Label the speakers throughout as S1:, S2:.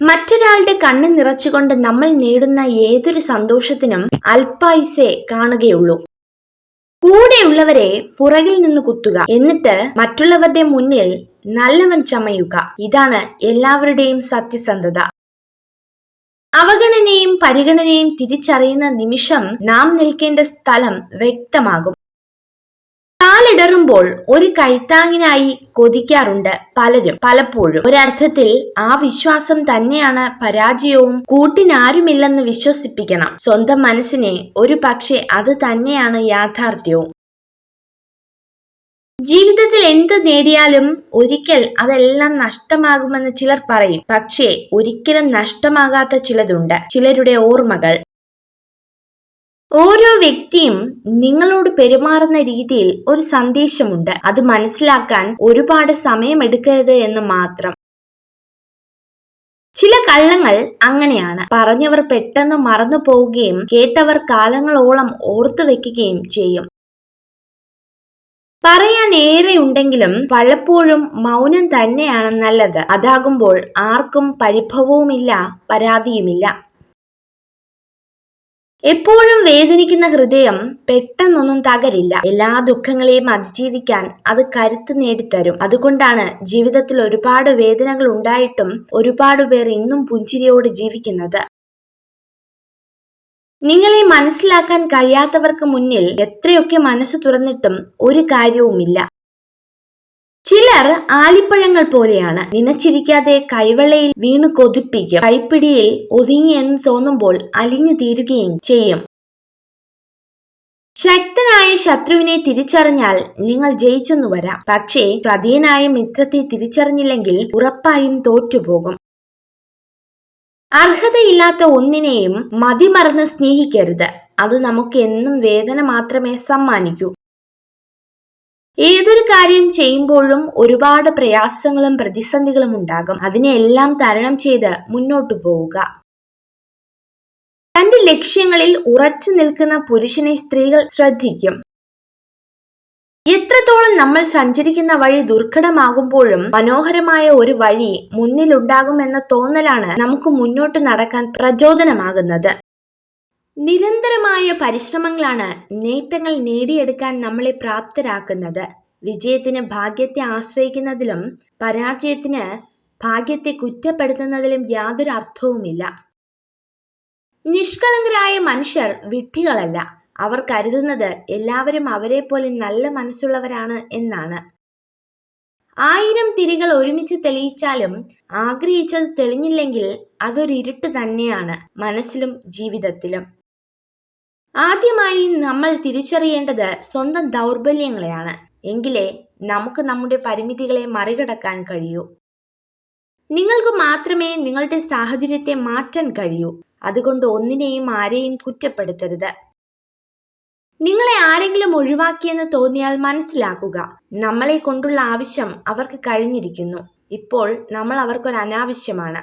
S1: മറ്റൊരാളുടെ കണ്ണ് നിറച്ചുകൊണ്ട് നമ്മൾ നേടുന്ന ഏതൊരു സന്തോഷത്തിനും അല്പായുസേ കാണുകയുള്ളൂ. കൂടെയുള്ളവരെ പുറകിൽ നിന്ന് കുത്തുക, എന്നിട്ട് മറ്റുള്ളവരുടെ മുന്നിൽ നല്ലവൻ ചമയുക. ഇതാണ് എല്ലാവരുടെയും സത്യസന്ധത. അവഗണനയും പരിഗണനയും തിരിച്ചറിയുന്ന നിമിഷം നാം നിൽക്കേണ്ട സ്ഥലം വ്യക്തമാകും. കാലിടറുമ്പോൾ ഒരു കൈത്താങ്ങിനായി കൊതിക്കാറുണ്ട് പലപ്പോഴും. ഒരർത്ഥത്തിൽ ആ വിശ്വാസം തന്നെയാണ് പരാജയവും. കൂട്ടിനാരുമില്ലെന്ന് വിശ്വസിപ്പിക്കണം സ്വന്തം മനസ്സിനെ. ഒരു പക്ഷേ അത് തന്നെയാണ് യാഥാർത്ഥ്യവും. ജീവിതത്തിൽ എന്ത് നേടിയാലും ഒരിക്കൽ അതെല്ലാം നഷ്ടമാകുമെന്ന് ചിലർ പറയും. പക്ഷേ ഒരിക്കലും നഷ്ടമാകാത്ത ചിലതുണ്ട്, ചിലരുടെ ഓർമ്മകൾ. ഓരോ വ്യക്തിയും നിങ്ങളോട് പെരുമാറുന്ന രീതിയിൽ ഒരു സന്ദേശമുണ്ട്. അത് മനസ്സിലാക്കാൻ ഒരുപാട് സമയമെടുക്കരുത് എന്ന് മാത്രം. ചില കള്ളങ്ങൾ അങ്ങനെയാണ്. പറഞ്ഞവർ പെട്ടെന്ന് മറന്നു പോവുകയും കേട്ടവർ കാലങ്ങളോളം ഓർത്തു വെക്കുകയും ചെയ്യും. പറയാൻ ഏറെ ഉണ്ടെങ്കിലും പലപ്പോഴും മൗനം തന്നെയാണ് നല്ലത്. അതാകുമ്പോൾ ആർക്കും പരിഭവവുമില്ല, പരാതിയുമില്ല. എപ്പോഴും വേദനിക്കുന്ന ഹൃദയം പെട്ടെന്നൊന്നും തകരില്ല. എല്ലാ ദുഃഖങ്ങളെയും അതിജീവിക്കാൻ അത് കരുത്ത് നേടിത്തരും. അതുകൊണ്ടാണ് ജീവിതത്തിൽ ഒരുപാട് വേദനകൾ ഉണ്ടായിട്ടും ഒരുപാട് പേർ ഇന്നും പുഞ്ചിരിയോട് ജീവിക്കുന്നത്. നിങ്ങളെ മനസ്സിലാക്കാൻ കഴിയാത്തവർക്ക് മുന്നിൽ എത്രയൊക്കെ മനസ്സ് തുറന്നിട്ടും ഒരു കാര്യവുമില്ല. ചിലർ ആലിപ്പഴങ്ങൾ പോലെയാണ്. നനച്ചിരിക്കാതെ കൈവെള്ളയിൽ വീണ് കൊതിപ്പിക്കും. കൈപ്പിടിയിൽ ഒതുങ്ങി എന്ന് തോന്നുമ്പോൾ അലിഞ്ഞു തീരുകയും ചെയ്യും. ശക്തനായ ശത്രുവിനെ തിരിച്ചറിഞ്ഞാൽ നിങ്ങൾ ജയിച്ചെന്നു വരാം. പക്ഷേ ചതിയനായ മിത്രത്തെ തിരിച്ചറിഞ്ഞില്ലെങ്കിൽ ഉറപ്പായും തോറ്റുപോകും. അർഹതയില്ലാത്ത ഒന്നിനെയും മതിമറന്ന് സ്നേഹിക്കരുത്. അത് നമുക്ക് എന്നും വേദന മാത്രമേ സമ്മാനിക്കൂ. ഏതൊരു കാര്യം ചെയ്യുമ്പോഴും ഒരുപാട് പ്രയാസങ്ങളും പ്രതിസന്ധികളും ഉണ്ടാകും. അതിനെല്ലാം തരണം ചെയ്ത് മുന്നോട്ടു പോവുക. തന്റെ ലക്ഷ്യങ്ങളിൽ ഉറച്ചു നിൽക്കുന്ന പുരുഷനെ സ്ത്രീകൾ ശ്രദ്ധിക്കും. എത്രത്തോളം നമ്മൾ സഞ്ചരിക്കുന്ന വഴി ദുർഘടമാകുമ്പോഴും മനോഹരമായ ഒരു വഴി മുന്നിലുണ്ടാകുമെന്ന തോന്നലാണ് നമുക്ക് മുന്നോട്ട് നടക്കാൻ പ്രചോദനമാകുന്നത്. നിരന്തരമായ പരിശ്രമങ്ങളാണ് നേട്ടങ്ങൾ നേടിയെടുക്കാൻ നമ്മളെ പ്രാപ്തരാക്കുന്നത്. വിജയത്തിന് ഭാഗ്യത്തെ ആശ്രയിക്കുന്നതിലും പരാജയത്തിന് ഭാഗ്യത്തെ കുറ്റപ്പെടുത്തുന്നതിലും യാതൊരു അർത്ഥവുമില്ല. നിഷ്കളങ്കരായ മനുഷ്യർ വിഡ്ഢികളല്ല. അവർ കരുതുന്നത് എല്ലാവരും അവരെ പോലെ നല്ല മനസ്സുള്ളവരാണ് എന്നാണ്. 1000 തിരികൾ ഒരുമിച്ച് തെളിയിച്ചാലും ആഗ്രഹിച്ചത് തെളിഞ്ഞില്ലെങ്കിൽ അതൊരിരുട്ട് തന്നെയാണ്, മനസ്സിലും ജീവിതത്തിലും. ആദ്യമായി നമ്മൾ തിരിച്ചറിയേണ്ടത് സ്വന്തം ദൗർബല്യങ്ങളെയാണ്. എങ്കിലേ നമുക്ക് നമ്മുടെ പരിമിതികളെ മറികടക്കാൻ കഴിയൂ. നിങ്ങൾക്ക് മാത്രമേ നിങ്ങളുടെ സാഹചര്യത്തെ മാറ്റാൻ കഴിയൂ. അതുകൊണ്ട് ഒന്നിനെയും ആരെയും കുറ്റപ്പെടുത്തരുത്. നിങ്ങളെ ആരെങ്കിലും ഒഴിവാക്കിയെന്ന് തോന്നിയാൽ മനസ്സിലാക്കുക, നമ്മളെ കൊണ്ടുള്ള ആവശ്യം അവർക്ക് കഴിഞ്ഞിരിക്കുന്നു. ഇപ്പോൾ നമ്മൾ അവർക്കൊരു അനാവശ്യമാണ്.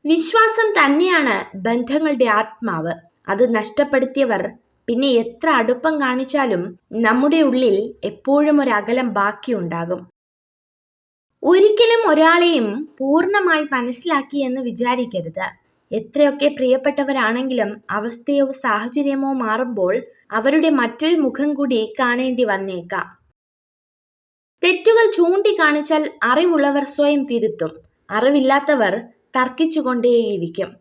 S1: വിശ്വാസം തന്നെയാണ് ബന്ധങ്ങളുടെ ആത്മാവ്. അത് നഷ്ടപ്പെടുത്തിയവർ പിന്നെ എത്ര അടുപ്പം കാണിച്ചാലും നമ്മുടെ ഉള്ളിൽ എപ്പോഴും ഒരു അകലം ബാക്കിയുണ്ടാകും. ഒരിക്കലും ഒരാളെയും പൂർണ്ണമായി മനസ്സിലാക്കി എന്ന് വിചാരിക്കരുത്. എത്രയൊക്കെ പ്രിയപ്പെട്ടവരാണെങ്കിലും അവസ്ഥയോ സാഹചര്യമോ മാറുമ്പോൾ അവരുടെ മറ്റൊരു മുഖം കൂടി കാണേണ്ടി വന്നേക്കാം. തെറ്റുകൾ ചൂണ്ടിക്കാണിച്ചാൽ അറിവുള്ളവർ സ്വയം തിരുത്തും. അറിവില്ലാത്തവർ തർക്കിച്ചുകൊണ്ടേയിരിക്കും.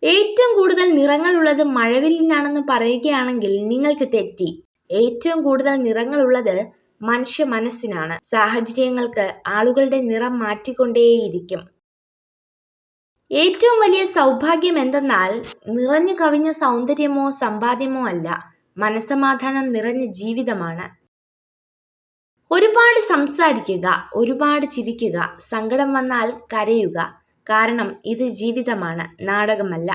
S1: ഏറ്റവും കൂടുതൽ നിറങ്ങളുള്ളത് മഴവില്ലിനാണെന്ന് പറയുകയാണെങ്കിൽ നിങ്ങൾക്ക് തെറ്റി. ഏറ്റവും കൂടുതൽ നിറങ്ങളുള്ളത് മനുഷ്യ മനസ്സിനാണ്. സാഹചര്യങ്ങൾക്ക് ആളുകളുടെ നിറം മാറ്റിക്കൊണ്ടേയിരിക്കും. ഏറ്റവും വലിയ സൗഭാഗ്യം എന്തെന്നാൽ നിറഞ്ഞു കവിഞ്ഞ സൗന്ദര്യമോ സമ്പാദ്യമോ അല്ല, മനസ്സമാധാനം നിറഞ്ഞ ജീവിതമാണ്. ഒരുപാട് സംസാരിക്കുക, ഒരുപാട് ചിരിക്കുക, സങ്കടം വന്നാൽ കരയുക. കാരണം ഇത് ജീവിതമാണ്, നാടകമല്ല.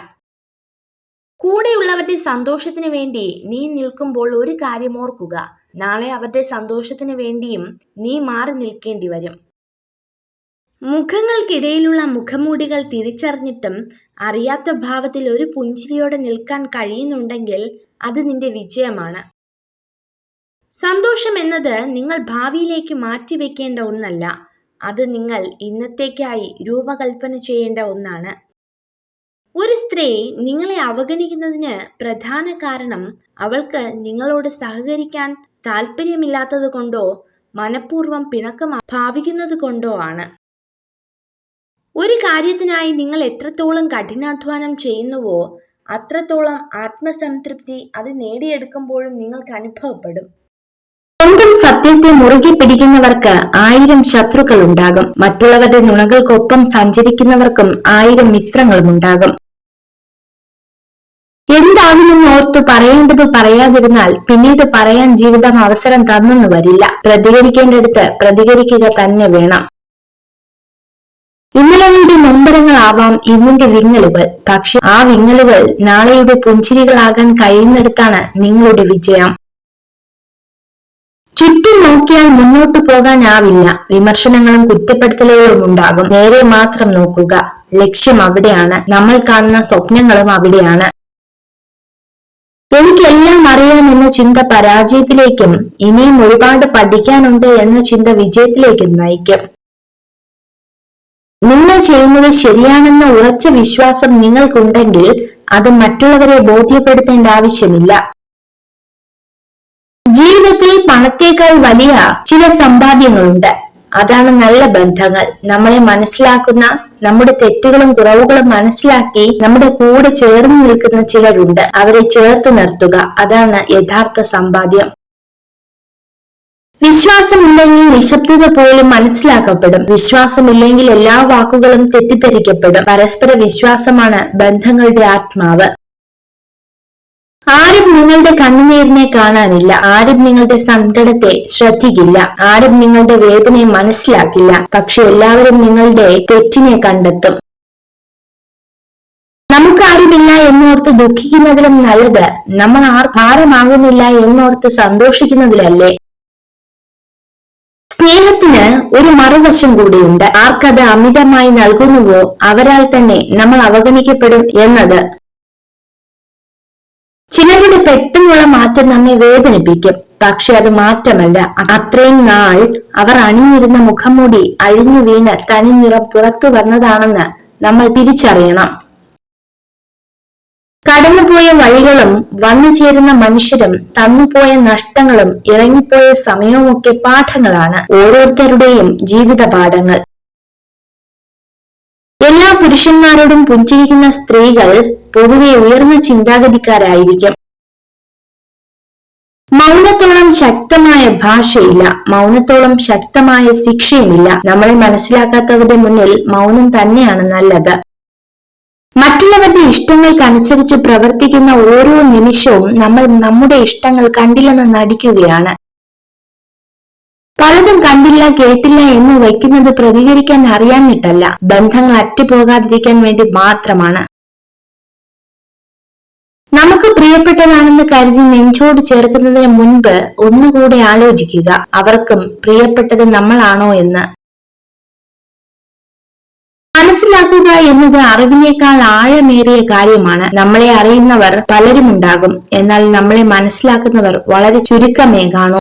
S1: കൂടെയുള്ളവരുടെ സന്തോഷത്തിന് വേണ്ടി നീ നിൽക്കുമ്പോൾ ഒരു കാര്യം ഓർക്കുക, നാളെ അവരുടെ സന്തോഷത്തിന് വേണ്ടിയും നീ മാറി നിൽക്കേണ്ടി വരും. മുഖങ്ങൾക്കിടയിലുള്ള മുഖമൂടികൾ തിരിച്ചറിഞ്ഞിട്ടും അറിയാത്ത ഭാവത്തിൽ ഒരു പുഞ്ചിരിയോടെ നിൽക്കാൻ കഴിയുന്നുണ്ടെങ്കിൽ അത് നിന്റെ വിജയമാണ്. സന്തോഷം എന്നത് നിങ്ങൾ ഭാവിയിലേക്ക് മാറ്റിവെക്കേണ്ട ഒന്നല്ല, അത് നിങ്ങൾ ഇന്നത്തേക്കായി രൂപകൽപ്പന ചെയ്യേണ്ട ഒന്നാണ്. ഒരു സ്ത്രീ നിങ്ങളെ അവഗണിക്കുന്നതിന് പ്രധാന കാരണം അവൾക്ക് നിങ്ങളോട് സഹകരിക്കാൻ താല്പര്യമില്ലാത്തത് കൊണ്ടോ മനഃപൂർവ്വം പിണക്കം ഭാവിക്കുന്നത് കൊണ്ടോ ആണ്. ഒരു കാര്യത്തിനായി നിങ്ങൾ എത്രത്തോളം കഠിനാധ്വാനം ചെയ്യുന്നുവോ അത്രത്തോളം ആത്മസംതൃപ്തി അത് നേടിയെടുക്കുമ്പോഴും നിങ്ങൾക്ക് അനുഭവപ്പെടും. സ്വന്തം സത്യത്തെ മുറുകെ പിടിക്കുന്നവർക്ക് 1000 ശത്രുക്കൾ ഉണ്ടാകും. മറ്റുള്ളവരുടെ നുണകൾക്കൊപ്പം സഞ്ചരിക്കുന്നവർക്കും 1000 മിത്രങ്ങളും ഉണ്ടാകും. എന്താകുമെന്ന് ഓർത്തു പറയേണ്ടത് പറയാതിരുന്നാൽ പിന്നീട് പറയാൻ ജീവിതം അവസരം തന്നെന്നു വരില്ല. പ്രതികരിക്കേണ്ടടുത്ത് പ്രതികരിക്കുക തന്നെ വേണം. ഇന്നലകളുടെ നൊമ്പരങ്ങളാവാം ഇന്നിന്റെ വിങ്ങലുകൾ. പക്ഷെ ആ വിങ്ങലുകൾ നാളെയുടെ പുഞ്ചിരികളാകാൻ കഴിയുന്നിടത്താണ് നിങ്ങളുടെ വിജയം. ചുറ്റും നോക്കിയാൽ മുന്നോട്ടു പോകാനാവില്ല. വിമർശനങ്ങളും കുറ്റപ്പെടുത്തലുകളും ഉണ്ടാകും. നേരെ മാത്രം നോക്കുക. ലക്ഷ്യം അവിടെയാണ്. നമ്മൾ കാണുന്ന സ്വപ്നങ്ങളും അവിടെയാണ്. എനിക്കെല്ലാം അറിയാം എന്ന ചിന്ത പരാജയത്തിലേക്കും ഇനിയും ഒരുപാട് പഠിക്കാനുണ്ട് എന്ന ചിന്ത വിജയത്തിലേക്കും നയിക്കും. നിങ്ങൾ ചെയ്യുന്നത് ശരിയാണെന്ന ഉറച്ച വിശ്വാസം നിങ്ങൾക്കുണ്ടെങ്കിൽ അത് മറ്റുള്ളവരെ ബോധ്യപ്പെടുത്തേണ്ട ആവശ്യമില്ല. ജീവിതത്തിൽ പണത്തേക്കാൾ വലിയ ചില സമ്പാദ്യങ്ങളുണ്ട്. അതാണ് നല്ല ബന്ധങ്ങൾ. നമ്മളെ മനസ്സിലാക്കുന്ന, നമ്മുടെ തെറ്റുകളും കുറവുകളും മനസ്സിലാക്കി നമ്മുടെ കൂടെ ചേർന്ന് നിൽക്കുന്ന ചിലരുണ്ട്. അവരെ ചേർത്ത് നിർത്തുക. അതാണ് യഥാർത്ഥ സമ്പാദ്യം. വിശ്വാസമുണ്ടെങ്കിൽ നിശബ്ദത പോലും മനസ്സിലാക്കപ്പെടും. വിശ്വാസമില്ലെങ്കിൽ എല്ലാ വാക്കുകളും തെറ്റിദ്ധരിക്കപ്പെടും. പരസ്പര വിശ്വാസമാണ് ബന്ധങ്ങളുടെ ആത്മാവ്. ആരും നിങ്ങളുടെ കണ്ണുനീരിനെ കാണാനില്ല. ആരും നിങ്ങളുടെ സങ്കടത്തെ ശ്രദ്ധിക്കില്ല. ആരും നിങ്ങളുടെ വേദനയെ മനസ്സിലാക്കില്ല. പക്ഷെ എല്ലാവരും നിങ്ങളുടെ തെറ്റിനെ കണ്ടെത്തും. നമുക്കാരുമില്ല എന്നോർത്ത് ദുഃഖിക്കുന്നതിലും നല്ലത് നമ്മൾ ഭാരമാകുന്നില്ല എന്നോർത്ത് സന്തോഷിക്കുന്നതിലല്ലേ. സ്നേഹത്തിന് ഒരു മറുവശം കൂടിയുണ്ട്. ആർക്കത് അമിതമായി നൽകുന്നുവോ അവരാൽ തന്നെ നമ്മൾ അവഗണിക്കപ്പെടും എന്നത്. ചിലരുടെ പെട്ടെന്നുള്ള മാറ്റം നമ്മെ വേദനിപ്പിക്കും. പക്ഷെ അത് മാറ്റമല്ല. അത്രയും നാൾ അവർ അണിഞ്ഞിരുന്ന മുഖംമൂടി അഴിഞ്ഞു വീണ് തനി നിറം പുറത്തു വന്നതാണെന്ന് നമ്മൾ തിരിച്ചറിയണം. കടന്നുപോയ വഴികളും വന്നു ചേരുന്ന മനുഷ്യരും തന്നുപോയ നഷ്ടങ്ങളും ഇറങ്ങിപ്പോയ സമയവുമൊക്കെ പാഠങ്ങളാണ്. ഓരോരുത്തരുടെയും ജീവിത പാഠങ്ങൾ. എല്ലാ പുരുഷന്മാരോടും പുഞ്ചിരിക്കുന്ന സ്ത്രീകൾ പൊതുവെ ഉയർന്ന ചിന്താഗതിക്കാരായിരിക്കും. മൗനത്തോളം ശക്തമായ ഭാഷയില്ല. മൗനത്തോളം ശക്തമായ ശിക്ഷയുമില്ല. നമ്മളെ മനസ്സിലാക്കാത്തവരുടെ മുന്നിൽ മൗനം തന്നെയാണ് നല്ലത്. മറ്റുള്ളവരുടെ ഇഷ്ടങ്ങൾക്കനുസരിച്ച് പ്രവർത്തിക്കുന്ന ഓരോ നിമിഷവും നമ്മൾ നമ്മുടെ ഇഷ്ടങ്ങൾ കണ്ടില്ലെന്ന് നടിക്കുകയാണ്. പലതും കണ്ടില്ല കേട്ടില്ല എന്ന് വയ്ക്കുന്നത് പ്രതികരിക്കാൻ അറിയാഞ്ഞിട്ടല്ല, ബന്ധങ്ങൾ അറ്റുപോകാതിരിക്കാൻ വേണ്ടി മാത്രമാണ്. നമുക്ക് പ്രിയപ്പെട്ടതാണെന്ന് കരുതി നെഞ്ചോട് ചേർക്കുന്നതിന് മുൻപ് ഒന്നുകൂടെ ആലോചിക്കുക, അവർക്കും പ്രിയപ്പെട്ടത് നമ്മളാണോ എന്ന്. മനസ്സിലാക്കുക എന്നത് അറിവിനേക്കാൾ ആഴമേറിയ കാര്യമാണ്. നമ്മളെ അറിയുന്നവർ പലരുമുണ്ടാകും. എന്നാൽ നമ്മളെ മനസ്സിലാക്കുന്നവർ വളരെ ചുരുക്കമേ കാണൂ.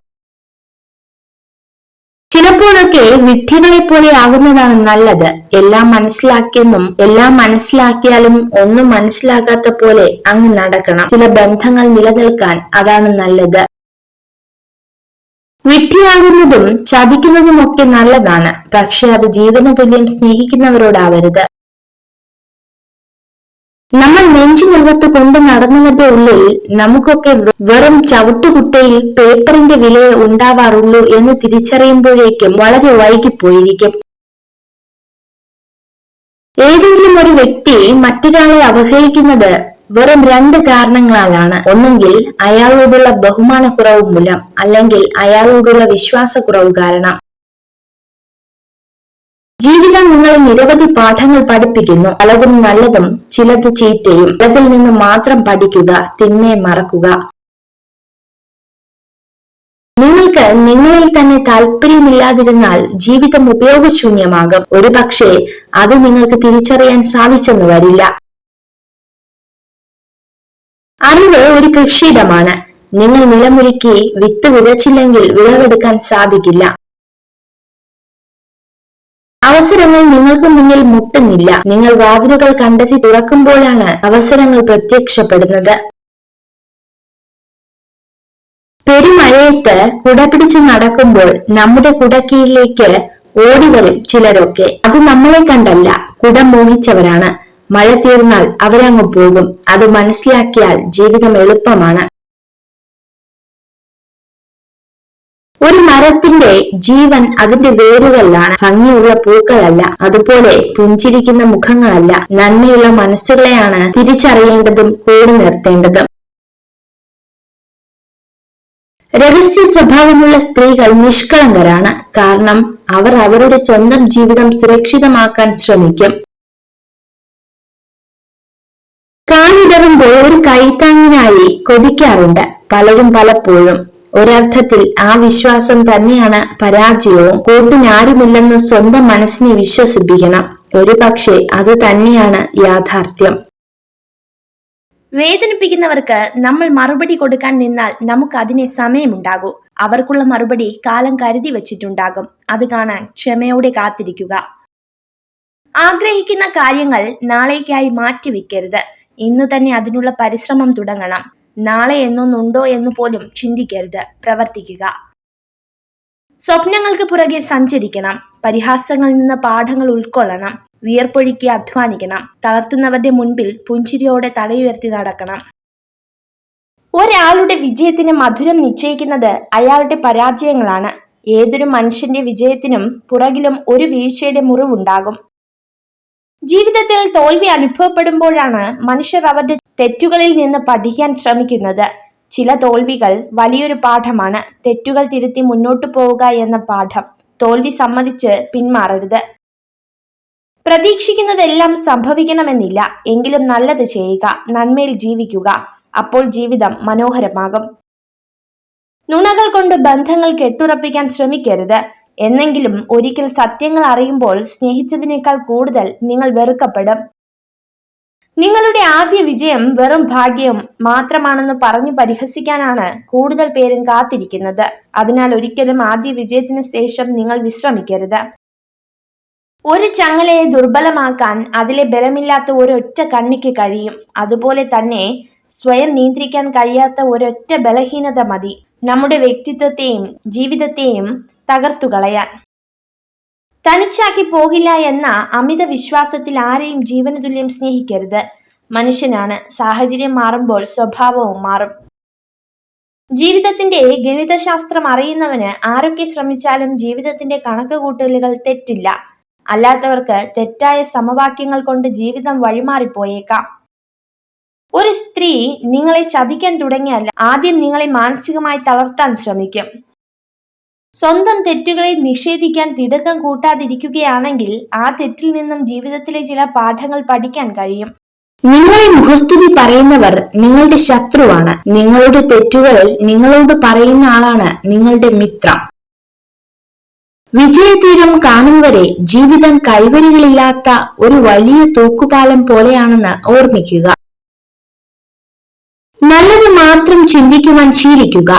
S1: ചിലപ്പോഴൊക്കെ വിഡ്ഢികളെ പോലെ ആകുന്നതാണ് നല്ലത്. എല്ലാം മനസ്സിലാക്കിയെന്നും എല്ലാം മനസ്സിലാക്കിയാലും ഒന്നും മനസ്സിലാകാത്ത പോലെ അങ്ങ് നടക്കണം. ചില ബന്ധങ്ങൾ നിലനിൽക്കാൻ അതാണ് നല്ലത്. വിഡ്ഢിയാകുന്നതും ചതിക്കുന്നതുമൊക്കെ നല്ലതാണ്. പക്ഷെ അത് ജീവന തുല്യം സ്നേഹിക്കുന്നവരോടാവരുത്. നമ്മൾ നെഞ്ചിനകത്ത് കൊണ്ട് നടന്നവരുടെ ഉള്ളിൽ നമുക്കൊക്കെ വെറും ചവിട്ടുകുട്ടയിൽ പേപ്പറിന്റെ വിലയെ ഉണ്ടാവാറുള്ളൂ എന്ന് തിരിച്ചറിയുമ്പോഴേക്കും വളരെ വൈകിപ്പോയിരിക്കും. ഏതെങ്കിലും ഒരു വ്യക്തി മറ്റൊരാളെ അവഹേളിക്കുന്നത് വെറും 2 കാരണങ്ങളാലാണ്. ഒന്നെങ്കിൽ അയാളോടുള്ള ബഹുമാനക്കുറവ് മൂലം, അല്ലെങ്കിൽ അയാളോടുള്ള വിശ്വാസക്കുറവ് കാരണം. ജീവിതം നിങ്ങളെ നിരവധി പാഠങ്ങൾ പഠിപ്പിക്കുന്നു. പലതും നല്ലതും ചിലത് ചീത്തയും. അതിൽ നിന്ന് മാത്രം പഠിക്കുക, തിന്മയെ മറക്കുക. നിങ്ങൾക്ക് നിങ്ങളിൽ തന്നെ താല്പര്യമില്ലാതിരുന്നാൽ ജീവിതം ഉപയോഗശൂന്യമാകും. ഒരു പക്ഷേ അത് നിങ്ങൾക്ക് തിരിച്ചറിയാൻ സാധിച്ചെന്ന് വരില്ല. അറിവ് ഒരു കൃഷിയിടമാണ്. നിങ്ങൾ നിലമൊരുക്കി വിത്ത് വിതച്ചില്ലെങ്കിൽ വിളവെടുക്കാൻ സാധിക്കില്ല. അവസരങ്ങൾ നിങ്ങൾക്ക് മുന്നിൽ മുട്ടുന്നില്ല. നിങ്ങൾ വാതിലുകൾ കണ്ടെത്തി തുറക്കുമ്പോഴാണ് അവസരങ്ങൾ പ്രത്യക്ഷപ്പെടുന്നത്. പെരുമഴയത്ത് കുട പിടിച്ചു നടക്കുമ്പോൾ നമ്മുടെ കുടക്കീഴിലേക്ക് ഓടിവരും ചിലരൊക്കെ. അത് നമ്മളെ കണ്ടല്ല, കുട മോഹിച്ചവരാണ്. മഴ തീർന്നാൽ അവരങ്ങ് പോകും. അത് മനസ്സിലാക്കിയാൽ ജീവിതം എളുപ്പമാണ്. ഒരു മരത്തിന്റെ ജീവൻ അതിന്റെ വേരുകളിലാണ്, ഭംഗിയുള്ള പൂക്കളല്ല. അതുപോലെ പുഞ്ചിരിക്കുന്ന മുഖങ്ങളല്ല, നന്മയുള്ള മനസ്സുകളെയാണ് തിരിച്ചറിയേണ്ടതും കൂടി നിർത്തേണ്ടതും. രഹസ്യ സ്വഭാവമുള്ള സ്ത്രീകൾ നിഷ്കളങ്കരാണ്. കാരണം അവർ അവരുടെ സ്വന്തം ജീവിതം സുരക്ഷിതമാക്കാൻ ശ്രമിക്കും. കാലിടറുമ്പോൾ ഒരു കൈത്താങ്ങിനായി കൊതിക്കാറുണ്ട് പലരും പലപ്പോഴും. ഒരർത്ഥത്തിൽ ആ വിശ്വാസം തന്നെയാണ് പരാജയവും. കൂട്ടിനാരുമില്ലെന്ന് സ്വന്തം മനസ്സിനെ വിശ്വസിപ്പിക്കണം. ഒരുപക്ഷെ അത് തന്നെയാണ് യാഥാർത്ഥ്യം. വേദനിപ്പിക്കുന്നവർക്ക് നമ്മൾ മറുപടി കൊടുക്കാൻ നിന്നാൽ നമുക്ക് അതിനെ സമയമുണ്ടാകൂ. അവർക്കുള്ള മറുപടി കാലം കരുതി വച്ചിട്ടുണ്ടാകും. അത് കാണാൻ ക്ഷമയോടെ കാത്തിരിക്കുക. ആഗ്രഹിക്കുന്ന കാര്യങ്ങൾ നാളേക്കായി മാറ്റിവെക്കരുത്. ഇന്നു തന്നെ അതിനുള്ള പരിശ്രമം തുടങ്ങണം. നാളെ എന്നൊന്നുണ്ടോ എന്ന് പോലും ചിന്തിക്കരുത്, പ്രവർത്തിക്കുക. സ്വപ്നങ്ങൾക്ക് പുറകെ സഞ്ചരിക്കണം. പരിഹാസങ്ങളിൽ നിന്ന് പാഠങ്ങൾ ഉൾക്കൊള്ളണം. വിയർപ്പൊഴുക്കി അധ്വാനിക്കണം. തളർത്തുന്നവരുടെ മുൻപിൽ പുഞ്ചിരിയോടെ തലയുയർത്തി നടക്കണം. ഒരാളുടെ വിജയത്തിന് മധുരം നിശ്ചയിക്കുന്നത് അയാളുടെ പരാജയങ്ങളാണ്. ഏതൊരു മനുഷ്യന്റെ വിജയത്തിനും പുറകിലും ഒരു വീഴ്ചയുടെ മുറിവുണ്ടാകും. ജീവിതത്തിൽ തോൽവി അനുഭവപ്പെടുമ്പോഴാണ് മനുഷ്യർ അവരുടെ തെറ്റുകളിൽ നിന്ന് പഠിക്കാൻ ശ്രമിക്കുന്നത്. ചില തോൽവികൾ വലിയൊരു പാഠമാണ്. തെറ്റുകൾ തിരുത്തി മുന്നോട്ടു പോവുക എന്ന പാഠം. തോൽവി സമ്മതിച്ച് പിന്മാറരുത്. പ്രതീക്ഷിക്കുന്നതെല്ലാം സംഭവിക്കണമെന്നില്ല. എങ്കിലും നല്ലത് ചെയ്യുക, നന്മയിൽ ജീവിക്കുക. അപ്പോൾ ജീവിതം മനോഹരമാകും. നുണകൾ കൊണ്ട് ബന്ധങ്ങൾ കെട്ടുറപ്പിക്കാൻ ശ്രമിക്കരുത്. എന്നെങ്കിലും ഒരിക്കൽ സത്യങ്ങൾ അറിയുമ്പോൾ സ്നേഹിച്ചതിനേക്കാൾ കൂടുതൽ നിങ്ങൾ വെറുക്കപ്പെടും. നിങ്ങളുടെ ആദ്യ വിജയം വെറും ഭാഗ്യം മാത്രമാണെന്ന് പറഞ്ഞു പരിഹസിക്കാനാണ് കൂടുതൽ പേരും കാത്തിരിക്കുന്നത്. അതിനാൽ ഒരിക്കലും ആദ്യ വിജയത്തിന് ശേഷം നിങ്ങൾ വിശ്രമിക്കരുത്. ഒരു ചങ്ങലയെ ദുർബലമാക്കാൻ അതിലെ ബലമില്ലാത്ത ഒരൊറ്റ കണ്ണിക്ക് കഴിയും. അതുപോലെ തന്നെ സ്വയം നിയന്ത്രിക്കാൻ കഴിയാത്ത ഒരൊറ്റ ബലഹീനത മതി നമ്മുടെ വ്യക്തിത്വത്തെയും ജീവിതത്തെയും തകർത്തുകളയാൻ. തനിച്ചാക്കി പോകില്ല എന്ന അമിത വിശ്വാസത്തിൽ ആരെയും ജീവനതുല്യം സ്നേഹിക്കരുത്. മനുഷ്യനാണ്, സാഹചര്യം മാറുമ്പോൾ സ്വഭാവവും മാറും. ജീവിതത്തിന്റെ ഗണിതശാസ്ത്രം അറിയുന്നവന് ആരൊക്കെ ശ്രമിച്ചാലും ജീവിതത്തിന്റെ കണക്കുകൂട്ടലുകൾ തെറ്റില്ല. അല്ലാത്തവർക്ക് തെറ്റായ സമവാക്യങ്ങൾ കൊണ്ട് ജീവിതം വഴിമാറിപ്പോയേക്കാം. ഒരു സ്ത്രീ നിങ്ങളെ ചതിക്കാൻ തുടങ്ങിയാൽ ആദ്യം നിങ്ങളെ മാനസികമായി തളർത്താൻ ശ്രമിക്കും. സ്വന്തം തെറ്റുകളെ നിഷേധിക്കാൻ തിടുക്കം കൂട്ടാതിരിക്കുകയാണെങ്കിൽ ആ തെറ്റിൽ നിന്നും ജീവിതത്തിലെ ചില പാഠങ്ങൾ പഠിക്കാൻ കഴിയും. നിങ്ങളെ മുഖസ്തുതി പറയുന്നവർ നിങ്ങളുടെ ശത്രുവാണ്. നിങ്ങളുടെ തെറ്റുകളിൽ നിങ്ങളോട് പറയുന്ന ആളാണ് നിങ്ങളുടെ മിത്രം. വിജയതീരം കാണും വരെ ജീവിതം കൈവരികളില്ലാത്ത ഒരു വലിയ തൂക്കുപാലം പോലെയാണെന്ന് ഓർമ്മിക്കുക. നല്ലത് മാത്രം ചിന്തിക്കുവാൻ ശീലിക്കുക.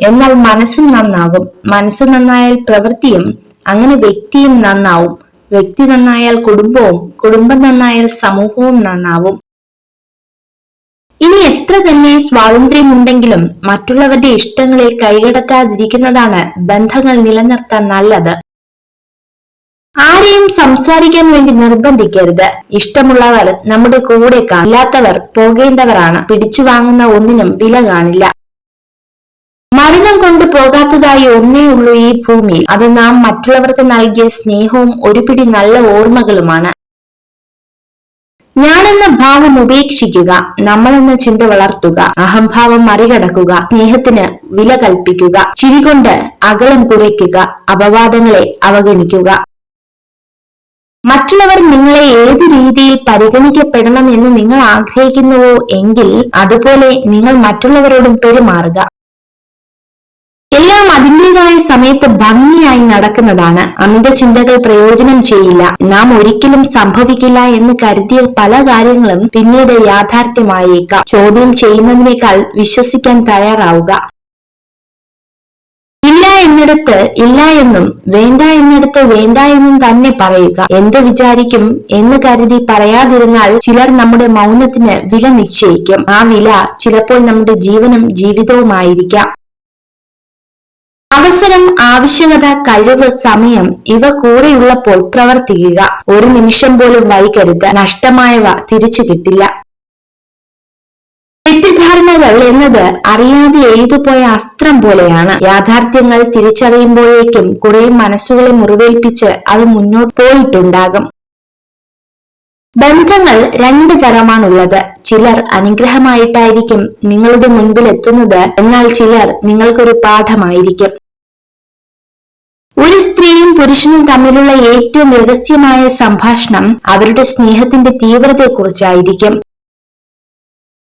S1: എന്നാൽ മനസ്സും നന്നാകും. മനസ്സു നന്നായാൽ പ്രവൃത്തിയും, അങ്ങനെ വ്യക്തിയും നന്നാവും. വ്യക്തി നന്നായാൽ കുടുംബവും, കുടുംബം നന്നായാൽ സമൂഹവും നന്നാവും. ഇനി എത്ര തന്നെ സ്വാതന്ത്ര്യമുണ്ടെങ്കിലും മറ്റുള്ളവരുടെ ഇഷ്ടങ്ങളെ കൈകടത്താതിരിക്കുന്നതാണ് ബന്ധങ്ങൾ നിലനിർത്താൻ നല്ലത്. ആരെയും സംസാരിക്കാൻ വേണ്ടി നിർബന്ധിക്കരുത്. ഇഷ്ടമുള്ളവർ നമ്മുടെ കൂടെ ഇല്ലാത്തവർ പോകേണ്ടവരാണ്. പിടിച്ചു വാങ്ങുന്ന ഒന്നിനും വില കാണില്ല. മരണം കൊണ്ട് പോകാത്തതായി ഒന്നേ ഉള്ളൂ ഈ ഭൂമിയിൽ. അത് നാം മറ്റുള്ളവർക്ക് നൽകിയ സ്നേഹവും ഒരു പിടി നല്ല ഓർമ്മകളുമാണ്. ഞാനെന്ന ഭാവം ഉപേക്ഷിക്കുക. നമ്മളെന്ന ചിന്ത വളർത്തുക. അഹംഭാവം മറികടക്കുക. സ്നേഹത്തിന് വില കൽപ്പിക്കുക. ചിരികൊണ്ട് അകലം കുറയ്ക്കുക. അപവാദങ്ങളെ അവഗണിക്കുക. മറ്റുള്ളവർ നിങ്ങളെ ഏത് രീതിയിൽ പരിഗണിക്കപ്പെടണം എന്ന് നിങ്ങൾ ആഗ്രഹിക്കുന്നുവോ എങ്കിൽ അതുപോലെ നിങ്ങൾ മറ്റുള്ളവരോടും പെരുമാറുക. എല്ലാം അതിൻ്റെതായ സമയത്ത് ഭംഗിയായി നടക്കുന്നതാണ്. അമിത ചിന്തകൾ പ്രയോജനം ചെയ്യില്ല. നാം ഒരിക്കലും സംഭവിക്കില്ല എന്ന് കരുതിയ പല കാര്യങ്ങളും പിന്നീട് യാഥാർത്ഥ്യമായേക്കാം. ചോദ്യം ചെയ്യുന്നതിനേക്കാൾ വിശ്വസിക്കാൻ തയ്യാറാവുക. ഇല്ല എന്നിടത്ത് ഇല്ല എന്നും വേണ്ട എന്നിടത്ത് വേണ്ട എന്നും തന്നെ പറയുക. എന്ത് വിചാരിക്കും എന്ന് കരുതി പറയാതിരുന്നാൽ ചിലർ നമ്മുടെ മൗനത്തിന് വില നിശ്ചയിക്കും. ആ വില ചിലപ്പോൾ നമ്മുടെ ജീവനും ജീവിതവുമായിരിക്കാം. അവസരം, ആവശ്യകത, കഴിവ്, സമയം ഇവ കൂടെയുള്ളപ്പോൾ പ്രവർത്തിക്കുക. ഒരു നിമിഷം പോലും വൈകരുത്. നഷ്ടമായവ തിരിച്ചു കിട്ടില്ല. തെറ്റിദ്ധാരണകൾ എന്നത് അറിയാതെ എഴുതുപോയ അസ്ത്രം പോലെയാണ്. യാഥാർത്ഥ്യങ്ങൾ തിരിച്ചറിയുമ്പോഴേക്കും കുറെ മനസ്സുകളെ മുറിവേൽപ്പിച്ച് അത് മുന്നോട്ട് പോയിട്ടുണ്ടാകും. ബന്ധങ്ങൾ രണ്ട് തരമാണുള്ളത്. ചിലർ അനുഗ്രഹമായിട്ടായിരിക്കും നിങ്ങളുടെ മുൻപിൽ എത്തുന്നത്, എന്നാൽ ചിലർ നിങ്ങൾക്കൊരു പാഠമായിരിക്കും. ഒരു സ്ത്രീയും പുരുഷനും തമ്മിലുള്ള ഏറ്റവും രഹസ്യമായ സംഭാഷണം അവരുടെ സ്നേഹത്തിന്റെ തീവ്രതയെക്കുറിച്ചായിരിക്കും.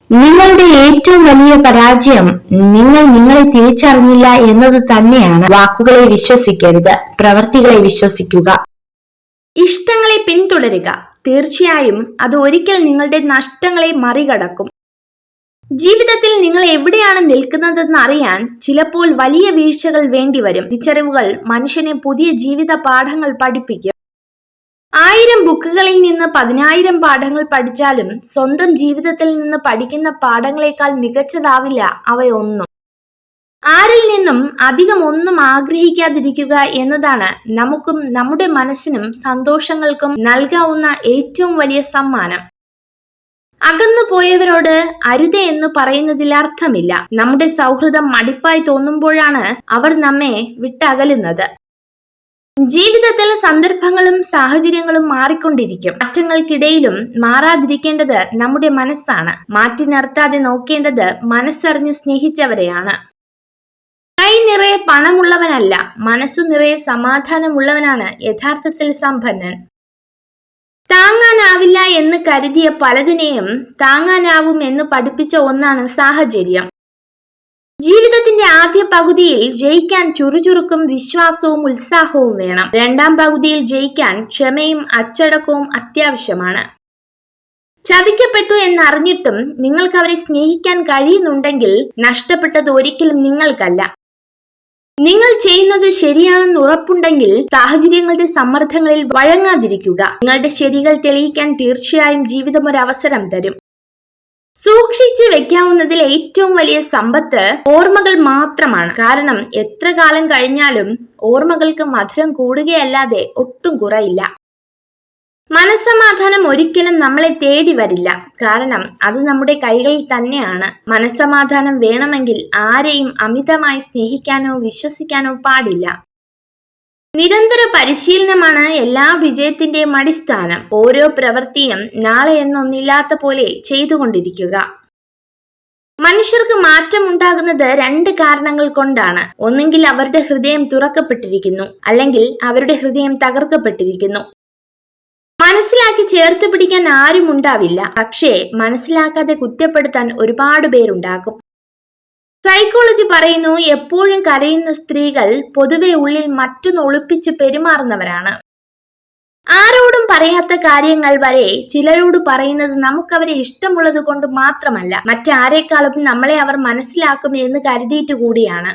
S1: നിങ്ങളുടെ ഏറ്റവും വലിയ പരാജയം നിങ്ങൾ നിങ്ങളെ തിരിച്ചറിഞ്ഞില്ല എന്നത് തന്നെയാണ്. വാക്കുകളെ വിശ്വസിക്കരുത്, പ്രവൃത്തികളെ വിശ്വസിക്കുക. ഇഷ്ടങ്ങളെ പിന്തുടരുക. തീർച്ചയായും അത് ഒരിക്കൽ നിങ്ങളുടെ നഷ്ടങ്ങളെ മറികടക്കും. ജീവിതത്തിൽ നിങ്ങൾ എവിടെയാണ് നിൽക്കുന്നതെന്ന് അറിയാൻ ചിലപ്പോൾ വലിയ വീഴ്ചകൾ വേണ്ടിവരും. തിരിച്ചറിവുകൾ മനുഷ്യനെ പുതിയ ജീവിത പാഠങ്ങൾ പഠിപ്പിക്കും. 1000 ബുക്കുകളിൽ നിന്ന് 10,000 പാഠങ്ങൾ പഠിച്ചാലും സ്വന്തം ജീവിതത്തിൽ നിന്ന് പഠിക്കുന്ന പാഠങ്ങളെക്കാൾ മികച്ചതാവില്ല അവയൊന്നും. ആരിൽ നിന്നും അധികം ഒന്നും ആഗ്രഹിക്കാതിരിക്കുക എന്നതാണ് നമുക്കും നമ്മുടെ മനസ്സിനും സന്തോഷങ്ങൾക്കും നൽകാവുന്ന ഏറ്റവും വലിയ സമ്മാനം. അകന്നു പോയവരോട് അരുതേ എന്ന് പറയുന്നതിൽ അർത്ഥമില്ല. നമ്മുടെ സൗഹൃദം മടിപ്പായി തോന്നുമ്പോഴാണ് അവർ നമ്മെ വിട്ടകലുന്നത്. ജീവിതത്തിൽ സന്ദർഭങ്ങളും സാഹചര്യങ്ങളും മാറിക്കൊണ്ടിരിക്കും. മാറ്റങ്ങൾക്കിടയിലും മാറാതിരിക്കേണ്ടത് നമ്മുടെ മനസ്സാണ്. മാറ്റി നിർത്താതെ നോക്കേണ്ടത് മനസ്സറിഞ്ഞു സ്നേഹിച്ചവരെയാണ്. കൈ നിറയെ പണമുള്ളവനല്ല, മനസ്സു നിറയെ സമാധാനമുള്ളവനാണ് യഥാർത്ഥത്തിൽ സമ്പന്നൻ. താങ്ങാനാവില്ല എന്ന് കരുതിയ പലതിനെയും താങ്ങാനാവും എന്ന് പഠിപ്പിച്ച ഒന്നാണ് സാഹചര്യം. ജീവിതത്തിന്റെ ആദ്യ പകുതിയിൽ ജയിക്കാൻ ചുറുചുറുക്കും വിശ്വാസവും ഉത്സാഹവും വേണം. രണ്ടാം പകുതിയിൽ ജയിക്കാൻ ക്ഷമയും അച്ചടക്കവും അത്യാവശ്യമാണ്. ചതിക്കപ്പെട്ടു എന്നറിഞ്ഞിട്ടും നിങ്ങൾക്ക് അവരെ സ്നേഹിക്കാൻ കഴിയുന്നുണ്ടെങ്കിൽ നഷ്ടപ്പെട്ടത് ഒരിക്കലും നിങ്ങൾക്കല്ല. നിങ്ങൾ ചെയ്യുന്നത് ശരിയാണെന്ന് ഉറപ്പുണ്ടെങ്കിൽ സാഹചര്യങ്ങളുടെ സമ്മർദ്ദങ്ങളിൽ വഴങ്ങാതിരിക്കുക. നിങ്ങളുടെ ശരികൾ തെളിയിക്കാൻ തീർച്ചയായും ജീവിതം ഒരു അവസരം തരും. സൂക്ഷിച്ച് വെക്കാവുന്നതിൽ ഏറ്റവും വലിയ സമ്പത്ത് ഓർമ്മകൾ മാത്രമാണ്. കാരണം എത്ര കാലം കഴിഞ്ഞാലും ഓർമ്മകൾക്ക് മധുരം കൂടുകയല്ലാതെ ഒട്ടും കുറയില്ല. മനസ്സമാധാനം ഒരിക്കലും നമ്മളെ തേടി വരില്ല. കാരണം അത് നമ്മുടെ കൈകളിൽ തന്നെയാണ്. മനസ്സമാധാനം വേണമെങ്കിൽ ആരെയും അമിതമായി സ്നേഹിക്കാനോ വിശ്വസിക്കാനോ പാടില്ല. നിരന്തര പരിശീലനമാണ് എല്ലാ വിജയത്തിന്റെയും അടിസ്ഥാനം. ഓരോ പ്രവൃത്തിയും നാളെ എന്നൊന്നില്ലാത്ത പോലെ ചെയ്തുകൊണ്ടിരിക്കുക. മനുഷ്യർക്ക് മാറ്റം ഉണ്ടാകുന്നത് 2 കാരണങ്ങൾ കൊണ്ടാണ്. ഒന്നെങ്കിൽ അവരുടെ ഹൃദയം തുറക്കപ്പെട്ടിരിക്കുന്നു, അല്ലെങ്കിൽ അവരുടെ ഹൃദയം തകർക്കപ്പെട്ടിരിക്കുന്നു. മനസ്സിലാക്കി ചേർത്ത് പിടിക്കാൻ ആരും ഉണ്ടാവില്ല, പക്ഷേ മനസ്സിലാക്കാതെ കുറ്റപ്പെടുത്താൻ ഒരുപാട് പേരുണ്ടാകും. സൈക്കോളജി പറയുന്നു, എപ്പോഴും കരയുന്ന സ്ത്രീകൾ പൊതുവെ ഉള്ളിൽ മറ്റൊന്ന് ഒളിപ്പിച്ച് പെരുമാറുന്നവരാണ്. ആരോടും പറയാത്ത കാര്യങ്ങൾ വരെ ചിലരോട് പറയുന്നത് നമുക്കവരെ ഇഷ്ടമുള്ളത് കൊണ്ട് മാത്രമല്ല, മറ്റാരേക്കാളും നമ്മളെ അവർ മനസ്സിലാക്കും എന്ന് കരുതിയിട്ട് കൂടിയാണ്.